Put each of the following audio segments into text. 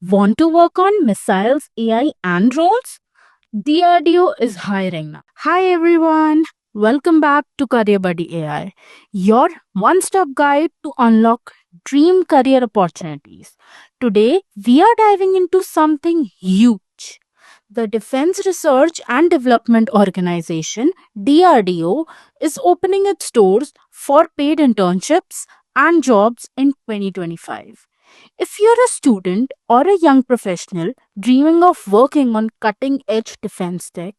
Want to work on missiles, AI, and drones? DRDO is hiring now. Hi everyone, welcome back to Career Buddy AI, your one-stop guide to unlock dream career opportunities. Today, we are diving into something huge. The Defense Research and Development Organization, DRDO, is opening its doors for paid internships and jobs in 2025. If you're a student or a young professional dreaming of working on cutting edge defense tech,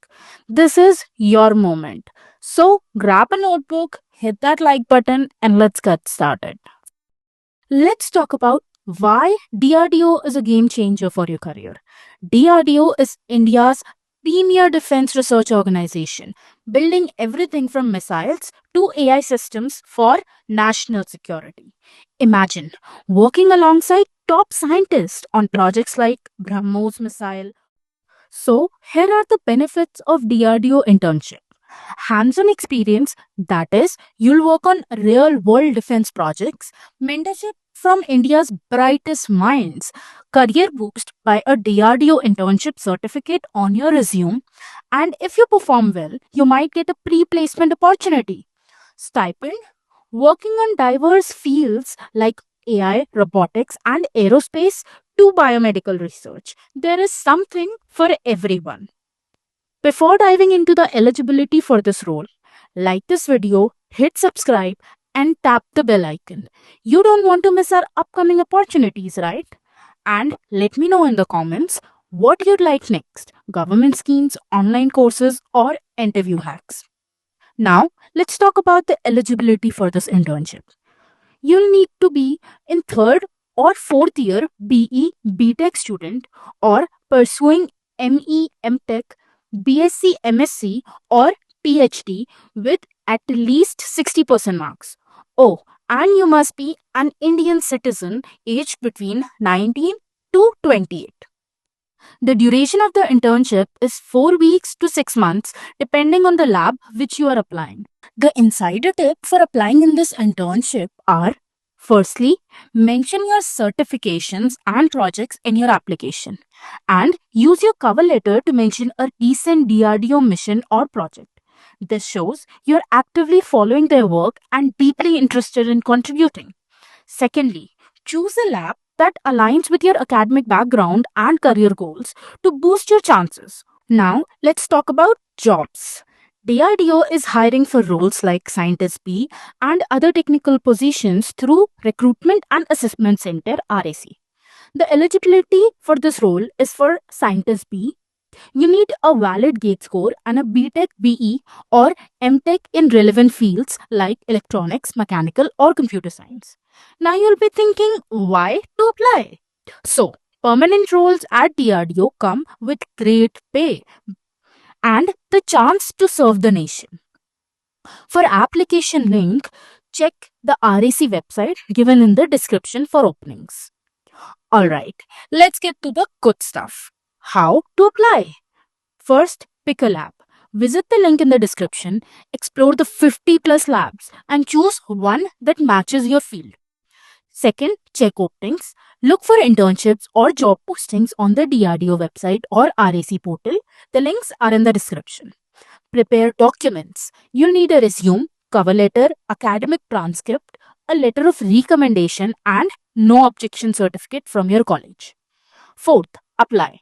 this is your moment. So grab a notebook, hit that like button, and let's get started. Let's talk about why DRDO is a game changer for your career. DRDO is India's premier defense research organization, building everything from missiles to AI systems for national security. Imagine working alongside top scientists on projects like BrahMos missile. So, here are the benefits of DRDO internship. Hands-on experience, that is, you'll work on real-world defense projects, mentorship from India's brightest minds, career boost by a DRDO internship certificate on your resume, and if you perform well, you might get a pre-placement opportunity. Stipend, working on diverse fields like AI, robotics, and aerospace to biomedical research. There is something for everyone. Before diving into the eligibility for this role, like this video, hit subscribe, and tap the bell icon. You don't want to miss our upcoming opportunities, right? And let me know in the comments what you'd like next: government schemes, online courses, or interview hacks. Now, let's talk about the eligibility for this internship. You'll need to be in third or fourth year BE BTech student or pursuing ME MTech, BSc MSc, or PhD with at least 60% marks. Oh, and you must be an Indian citizen aged between 19 to 28. The duration of the internship is 4 weeks to 6 months depending on the lab which you are applying. The insider tip for applying in this internship are: firstly, mention your certifications and projects in your application, and use your cover letter to mention a recent DRDO mission or project. This shows you're actively following their work and deeply interested in contributing. Secondly, choose a lab that aligns with your academic background and career goals to boost your chances. Now, let's talk about jobs. DRDO is hiring for roles like Scientist B and other technical positions through Recruitment and Assessment Center RAC. The eligibility for this role is for Scientist B. You need a valid GATE score and a BTech BE or MTech in relevant fields like electronics, mechanical, or computer science. Now you'll be thinking, why to apply? So, permanent roles at DRDO come with great pay and the chance to serve the nation. For application link, check the RAC website given in the description for openings. Alright, let's get to the good stuff. How to apply? First, pick a lab. Visit the link in the description, explore the 50 plus labs, and choose one that matches your field. Second, check openings. Look for internships or job postings on the DRDO website or RAC portal. The links are in the description. Prepare documents. You'll need a resume, cover letter, academic transcript, a letter of recommendation, and no objection certificate from your college. Fourth, apply.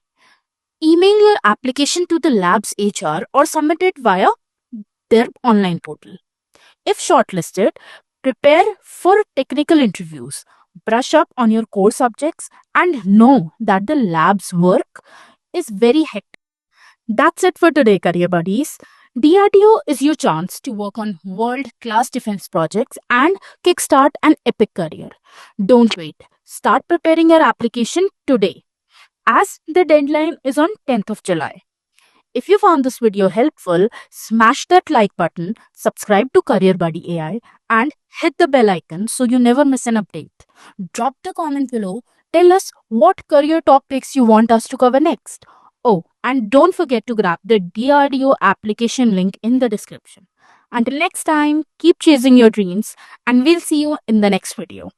Email your application to the lab's HR or submit it via their online portal. If shortlisted, prepare for technical interviews, brush up on your core subjects, and know that the lab's work is very hectic. That's it for today, career buddies. DRDO is your chance to work on world-class defense projects and kickstart an epic career. Don't wait. Start preparing your application today, as the deadline is on 10th of July. If you found this video helpful, smash that like button, subscribe to Career Buddy AI, and hit the bell icon so you never miss an update. Drop the comment below. Tell us what career topics you want us to cover next. Oh, and don't forget to grab the DRDO application link in the description. Until next time, keep chasing your dreams, and we'll see you in the next video.